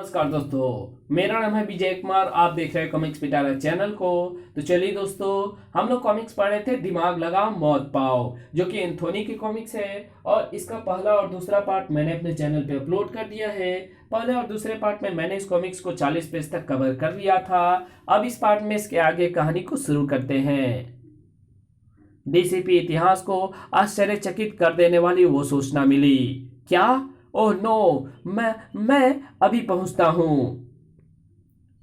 नमस्कार दोस्तों, मेरा नाम है विजय कुमार। आप देख रहे हैं कॉमिक्स पिटारा चैनल को। तो चलिए दोस्तों, हम लोग कॉमिक्स पढ़ रहे थे दिमाग लगा मौत पाओ, जो कि एंथोनी की कॉमिक्स है। और इसका पहला और दूसरा पार्ट मैंने अपने चैनल पे अपलोड कर दिया है। पहले और दूसरे पार्ट में मैंने इस कॉमिक्स को 40 पेज तक कवर कर लिया था। अब इस पार्ट में इसके आगे कहानी को शुरू करते हैं। डीसीपी इतिहास को आश्चर्यचकित कर देने वाली वो सूचना मिली। क्या? ओह नो, मैं अभी पहुंचता हूं।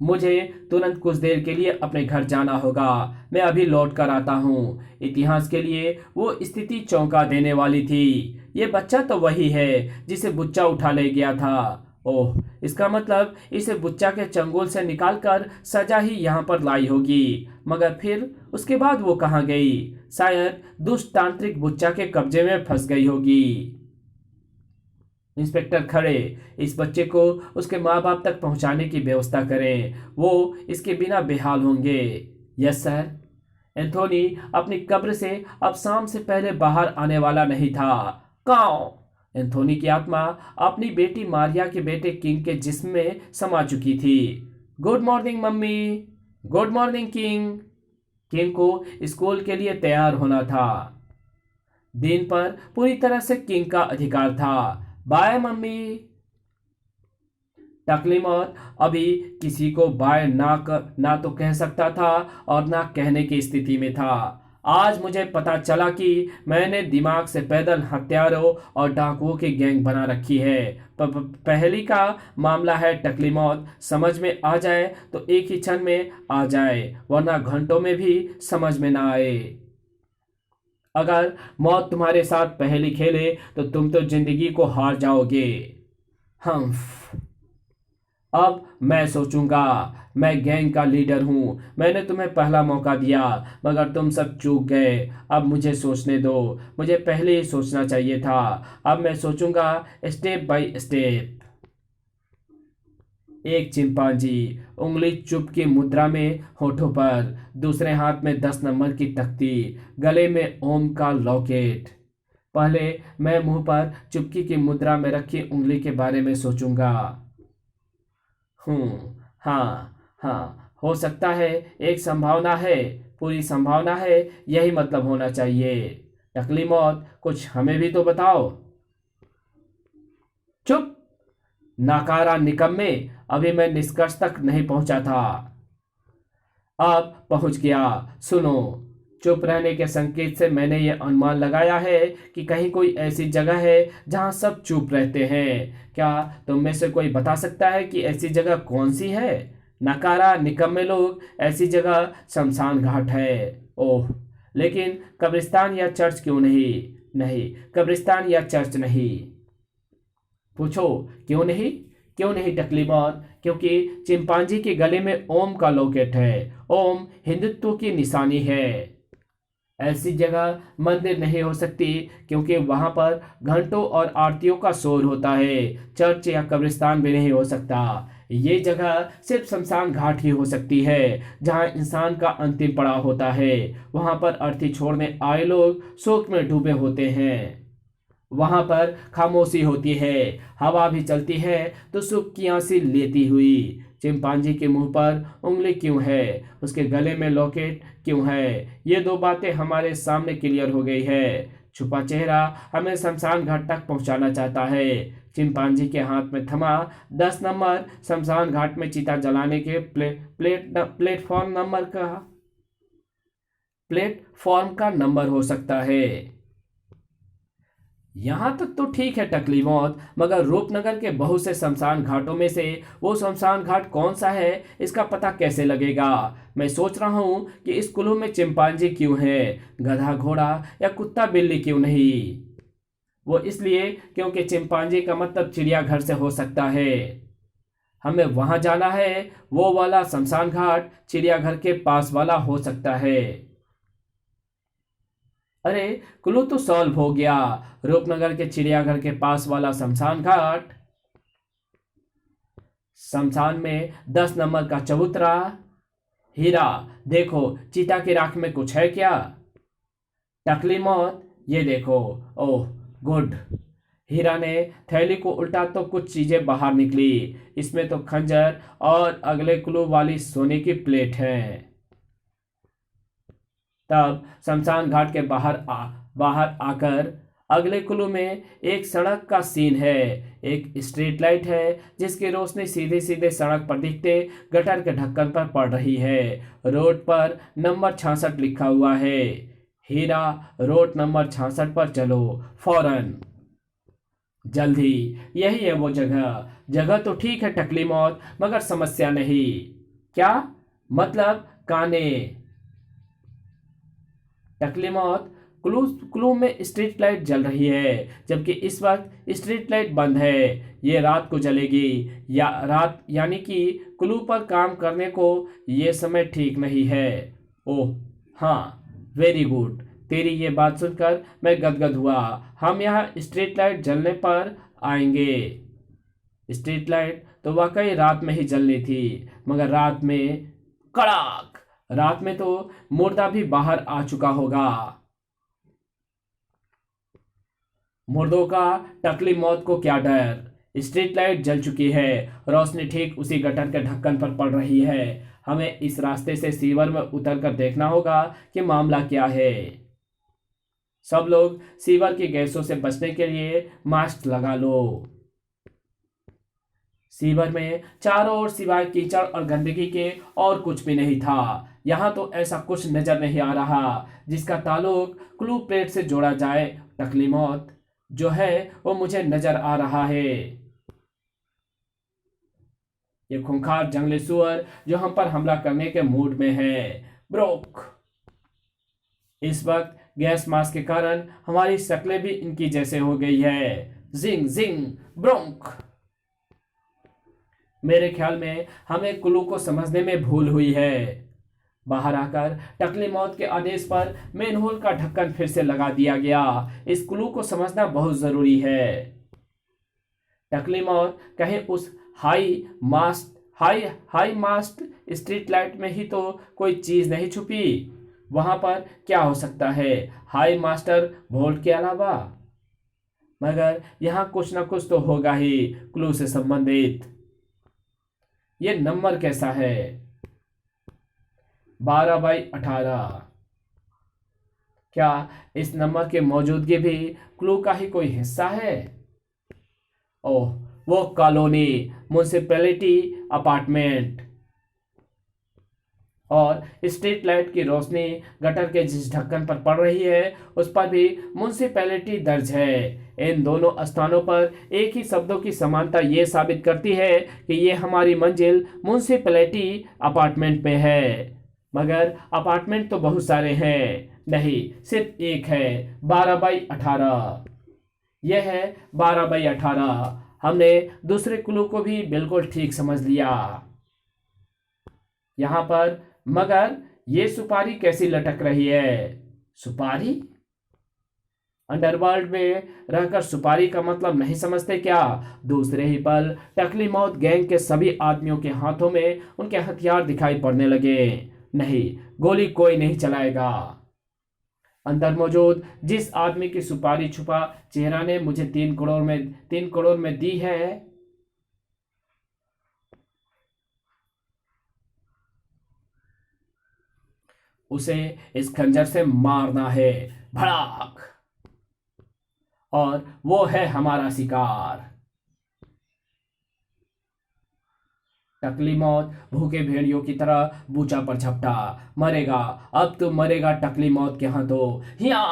मुझे तुरंत कुछ देर के लिए अपने घर जाना होगा। मैं अभी लौट कर आता हूं। इतिहास के लिए वो स्थिति चौंका देने वाली थी। ये बच्चा तो वही है जिसे बुच्चा उठा ले गया था। ओह, इसका मतलब इसे बुच्चा के चंगुल से निकालकर सजा ही यहाँ पर लाई होगी। मगर फिर उसके बाद वो कहाँ गई? शायद दुष्ट तांत्रिक बुच्चा के कब्जे में फंस गई होगी। इंस्पेक्टर खड़े, इस बच्चे को उसके माँ बाप तक पहुंचाने की व्यवस्था करें। वो इसके बिना बेहाल होंगे। Yes sir. एंथोनी अपनी कब्र से अब शाम से पहले बाहर आने वाला नहीं था। काओ! एंथोनी की आत्मा अपनी बेटी मारिया के बेटे किंग के जिस्म में समा चुकी थी। Good morning mummy. Good morning king. King को स्कूल के लिए तैयार होना था। दिन पर पूरी तरह से किंग का अधिकार था। Bye mummy. टकलीमोर अभी किसी को बाय ना तो कह सकता था और ना कहने की स्थिति में था। आज मुझे पता चला कि मैंने दिमाग से पैदल हत्यारों और डाकुओं की गैंग बना रखी है। पहली का मामला है टकलीमोर, समझ में आ जाए तो एक ही क्षण में आ जाए, वरना घंटों में भी समझ में ना आए। अगर मौत तुम्हारे साथ पहेली खेले तो तुम तो जिंदगी को हार जाओगे। हम्फ। अब मैं सोचूंगा। मैं गैंग का लीडर हूं। मैंने तुम्हें पहला मौका दिया, मगर तुम सब चूक गए। अब मुझे सोचने दो। मुझे पहले ही सोचना चाहिए था। अब मैं सोचूंगा स्टेप बाय स्टेप। एक चिंपांजी, उंगली चुप की मुद्रा में होठों पर, दूसरे हाथ में 10 नंबर की तख्ती, गले में ओम का लॉकेट। पहले मैं मुंह पर चुपकी की मुद्रा में रखी उंगली के बारे में सोचूंगा। हाँ हाँ, हो सकता है। एक संभावना है, पूरी संभावना है। यही मतलब होना चाहिए। टकली मौत, कुछ हमें भी तो बताओ। चुप! नाकारा निकम्मे, अभी मैं निष्कर्ष तक नहीं पहुंचा था। अब पहुंच गया। सुनो, चुप रहने के संकेत से मैंने ये अनुमान लगाया है कि कहीं कोई ऐसी जगह है जहां सब चुप रहते हैं। क्या तुम में से कोई बता सकता है कि ऐसी जगह कौन सी है? नकारा निकम्मे लोग, ऐसी जगह शमशान घाट है। ओह, लेकिन कब्रिस्तान या चर्च क्यों नहीं? नहीं, कब्रिस्तान या चर्च नहीं। पूछो, क्यों नहीं? क्यों नहीं टकली मौत? क्योंकि चिंपांजी के गले में ओम का लॉकेट है। ओम हिंदुत्व की निशानी है। ऐसी जगह मंदिर नहीं हो सकती, क्योंकि वहां पर घंटों और आरतियों का शोर होता है। चर्च या कब्रिस्तान भी नहीं हो सकता। ये जगह सिर्फ शमशान घाट ही हो सकती है, जहां इंसान का अंतिम पड़ाव होता है। वहां पर अर्थी छोड़ने आए लोग शोक में डूबे होते हैं। वहां पर खामोशी होती है, हवा भी चलती है तो सुख की आंसी लेती हुई। चिंपांजी के मुंह पर उंगली क्यों है? उसके गले में लॉकेट क्यों है? ये दो बातें हमारे सामने क्लियर हो गई है। छुपा चेहरा हमें शमशान घाट तक पहुंचाना चाहता है। चिंपांजी के हाथ में थमा 10 नंबर शमशान घाट में चिता जलाने के प्लेटफॉर्म का नंबर हो सकता है। यहां तक तो ठीक है टकली मौत, मगर रूपनगर के बहुत से शमशान घाटों में से वो शमशान घाट कौन सा है, इसका पता कैसे लगेगा? मैं सोच रहा हूं कि इस कुल्लू में चिंपांजी क्यों है, गधा घोड़ा या कुत्ता बिल्ली क्यों नहीं? वो इसलिए क्योंकि चिंपांजी का मतलब चिड़ियाघर से हो सकता है। हमें वहां जाना है। वो वाला शमशान घाट चिड़ियाघर के पास वाला हो सकता है। अरे, क्लू तो सॉल्व हो गया। रूपनगर के चिड़ियाघर के पास वाला शमशान घाट। शमशान में 10 नंबर का चबूतरा। हीरा, देखो चीता की राख में कुछ है क्या? टकली मौत, ये देखो। Oh good. हीरा ने थैली को उल्टा तो कुछ चीजें बाहर निकली। इसमें तो खंजर और अगले क्लू वाली सोने की प्लेट है। तब शमशान घाट के बाहर आकर अगले क्लू में एक सड़क का सीन है। एक स्ट्रीट लाइट है जिसकी रोशनी सीधे सीधे सड़क पर दिखते गटर के ढक्कन पर पड़ रही है। रोड पर नंबर 66 लिखा हुआ है। हीरा, रोड नंबर 66 पर चलो फौरन, जल्दी। यही है वो जगह। जगह तो ठीक है टकली मौत, मगर समस्या नहीं। क्या मतलब? काने। टकली मौत, क्लू क्लू में स्ट्रीट लाइट जल रही है, जबकि इस वक्त स्ट्रीट लाइट बंद है। ये रात को जलेगी, या रात यानी कि क्लू पर काम करने को ये समय ठीक नहीं है। ओह हाँ, वेरी गुड। तेरी ये बात सुनकर मैं गदगद हुआ। हम यहाँ स्ट्रीट लाइट जलने पर आएंगे। स्ट्रीट लाइट तो वाकई रात में ही जलनी थी, मगर रात में कड़ाक, रात में तो मुर्दा भी बाहर आ चुका होगा। मुर्दों का टकली मौत को क्या डर। स्ट्रीट लाइट जल चुकी है, रोशनी ठीक उसी गटर के ढक्कन पर पड़ रही है। हमें इस रास्ते से सीवर में उतरकर देखना होगा कि मामला क्या है। सब लोग सीवर की गैसों से बचने के लिए मास्क लगा लो। सीवर में चारों ओर सिवाय कीचड़ और गंदगी के और कुछ भी नहीं था। यहाँ तो ऐसा कुछ नजर नहीं आ रहा जिसका ताल्लुक क्लू प्लेट से जोड़ा जाए। टकली मौत जो है वो मुझे नजर आ रहा है। ये खूंखार जंगली सुअर जो हम पर हमला करने के मूड में है। ब्रोक। इस वक्त गैस मास्क के कारण हमारी शक्लें भी इनकी जैसे हो गई है। जिंग जिंग ब्रोंक। मेरे ख्याल में हमें क्लू को समझने में भूल हुई है। बाहर आकर टकली मौत के आदेश पर मेन होल का ढक्कन फिर से लगा दिया गया। इस क्लू को समझना बहुत जरूरी है। टकली मौत कहीं उस हाई मास्ट स्ट्रीट लाइट में ही तो कोई चीज नहीं छुपी। वहां पर क्या हो सकता है हाई मास्टर वोल्ट के अलावा? मगर यहां कुछ ना कुछ तो होगा ही क्लू से संबंधित। ये नंबर कैसा है? 12/18। क्या इस नंबर की मौजूदगी भी क्लू का ही कोई हिस्सा है? ओह, वो कॉलोनी, म्युनिसिपैलिटी अपार्टमेंट। और स्ट्रीट लाइट की रोशनी गटर के जिस ढक्कन पर पड़ रही है उस पर भी म्युनिसिपैलिटी दर्ज है। इन दोनों स्थानों पर एक ही शब्दों की समानता ये साबित करती है कि ये हमारी मंजिल म्युनिसिपैलिटी अपार्टमेंट में है। मगर अपार्टमेंट तो बहुत सारे हैं, नहीं सिर्फ एक है। 12/18। यह है 12/18। हमने दूसरे क्लू को भी बिल्कुल ठीक समझ लिया यहां पर। मगर ये सुपारी कैसी लटक रही है? सुपारी? अंडरवर्ल्ड में रहकर सुपारी का मतलब नहीं समझते क्या? दूसरे ही पल टकली मौत गैंग के सभी आदमियों के हाथों में उनके हथियार दिखाई पड़ने लगे। नहीं, गोली कोई नहीं चलाएगा। अंदर मौजूद जिस आदमी की सुपारी छुपा चेहरा ने मुझे 3 करोड़ में दी है, उसे इस खंजर से मारना है। भड़ाक। और वो है हमारा शिकार। टकली मौत भूखे भेड़ियों की तरह बूचा पर झपटा। मरेगा, अब तू मरेगा टकली मौत के हाथों। हिया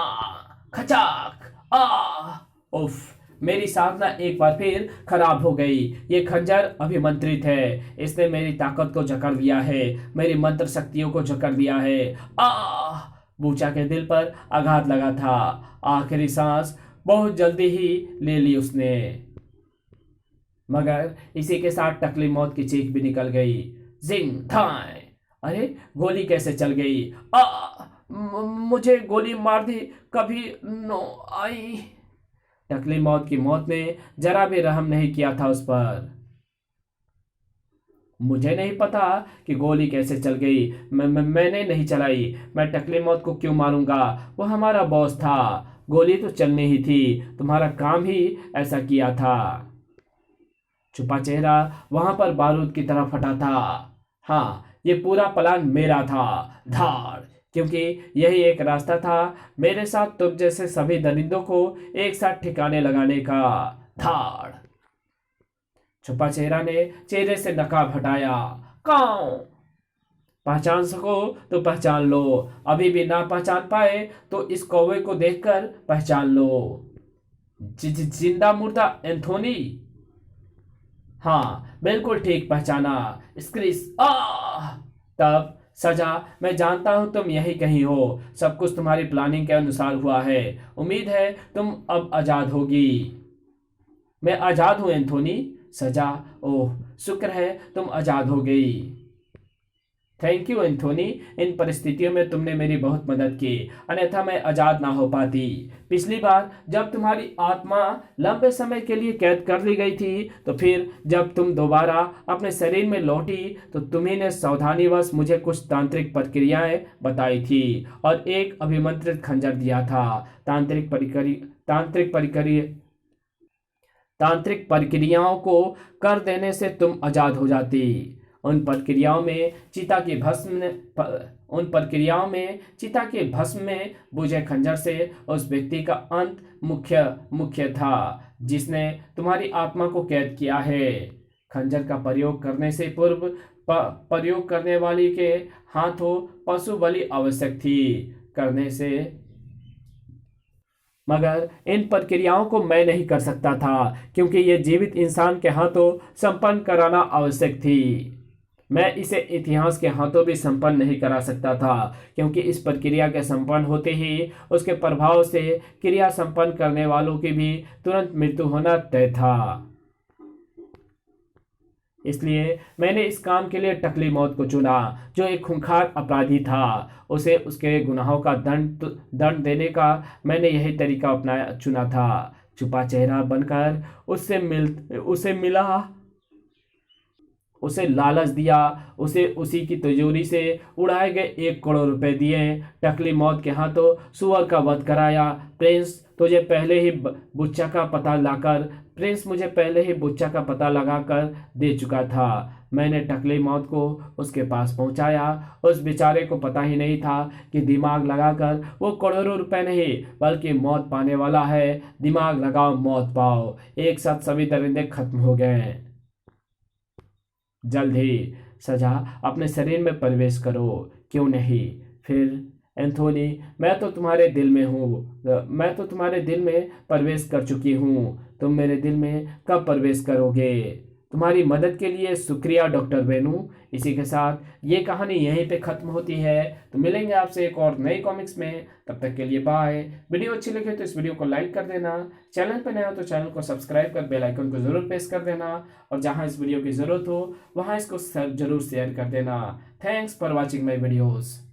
खचाक आ। उफ, मेरी साधना एक बार फिर खराब हो गई। ये खंजर अभिमंत्रित है। इसने मेरी ताकत को जकड़ लिया है, मेरी मंत्र शक्तियों को जकड़ लिया है। आ। बूचा के दिल पर आघात लगा था। आखिरी सांस बहुत जल्दी ही ले ली उसने। मगर इसी के साथ टकली मौत की चीख भी निकल गई। जिंग थाय। अरे गोली कैसे चल गई? मुझे गोली मार दी, कभी नो आई। टकली मौत की मौत ने जरा भी रहम नहीं किया था उस पर। मुझे नहीं पता कि गोली कैसे चल गई। मैंने नहीं चलाई। मैं टकली मौत को क्यों मारूंगा? वो हमारा बॉस था। गोली तो चलनी ही थी, तुम्हारा काम ही ऐसा किया था। छुपा चेहरा वहां पर बारूद की तरह फटा था। हाँ, ये पूरा प्लान मेरा था, धाड़, क्योंकि यही एक रास्ता था मेरे साथ तुम जैसे सभी दरिंदों को एक साथ ठिकाने लगाने का, धाड़। छुपा चेहरा ने चेहरे से नकाब हटाया। कौन? पहचान सको तो पहचान लो, अभी भी ना पहचान पाए तो इस कौवे को देखकर पहचान लो। जिंदा मुर्दा एंथोनी। हाँ, बिल्कुल ठीक पहचाना, स्क्रिस। तब सजा, मैं जानता हूं तुम यही कहीं हो, सब कुछ तुम्हारी प्लानिंग के अनुसार हुआ है। उम्मीद है तुम अब आजाद होगी। मैं आजाद हूं एंथोनी। सजा, ओह शुक्र है तुम आजाद हो गई। थैंक यू एंथोनी, इन परिस्थितियों में तुमने मेरी बहुत मदद की, अन्यथा मैं आजाद ना हो पाती। पिछली बार जब तुम्हारी आत्मा लंबे समय के लिए कैद कर ली गई थी, तो फिर जब तुम दोबारा अपने शरीर में लौटी तो तुम्ही ने सावधानीवश मुझे कुछ तांत्रिक प्रक्रियाएं बताई थी और एक अभिमंत्रित खंजर दिया था। तांत्रिक प्रक्रियाओं को कर देने से तुम आजाद हो जाती। उन प्रक्रियाओं में चिता की भस्म में बुझे खंजर से उस व्यक्ति का अंत मुख्य था जिसने तुम्हारी आत्मा को कैद किया है। खंजर का प्रयोग करने से पूर्व प्रयोग करने वाली के हाथों पशु बलि आवश्यक थी करने से, मगर इन प्रक्रियाओं को मैं नहीं कर सकता था क्योंकि ये जीवित इंसान के हाथों संपन्न कराना आवश्यक थी। मैं इसे इतिहास के हाथों भी संपन्न नहीं करा सकता था क्योंकि इस प्रक्रिया के संपन्न होते ही उसके प्रभाव से क्रिया संपन्न करने वालों की भी तुरंत मृत्यु होना तय था। इसलिए मैंने इस काम के लिए टकली मौत को चुना, जो एक खूंखार अपराधी था। उसे उसके गुनाहों का दंड देने का मैंने यही तरीका चुना था। छुपा चेहरा बनकर उसे मिला, उसे लालच दिया, उसे उसी की तिजोरी से उड़ाए गए 1 करोड़ रुपए दिए, टकली मौत के हाथों सुअर का वध कराया। प्रिंस मुझे पहले ही बुच्चा का पता लगाकर दे चुका था। मैंने टकली मौत को उसके पास पहुंचाया। उस बेचारे को पता ही नहीं था कि दिमाग लगाकर वो करोड़ों रुपए नहीं बल्कि मौत पाने वाला है। दिमाग लगाओ मौत पाओ, एक साथ सभी दरिंदे खत्म हो गए। जल्द ही सजा अपने शरीर में प्रवेश करो, क्यों नहीं? फिर एंथोनी, मैं तो तुम्हारे दिल में प्रवेश कर चुकी हूँ, तुम मेरे दिल में कब प्रवेश करोगे? तुम्हारी मदद के लिए शुक्रिया डॉक्टर बेनू। इसी के साथ ये कहानी यहीं पे ख़त्म होती है। तो मिलेंगे आपसे एक और नई कॉमिक्स में, तब तक के लिए बाय। वीडियो अच्छी लगे तो इस वीडियो को लाइक कर देना, चैनल पर नया हो तो चैनल को सब्सक्राइब कर बेल आइकन को ज़रूर प्रेस कर देना और जहाँ इस वीडियो की ज़रूरत हो वहाँ इसको जरूर शेयर कर देना। Thanks for watching my videos.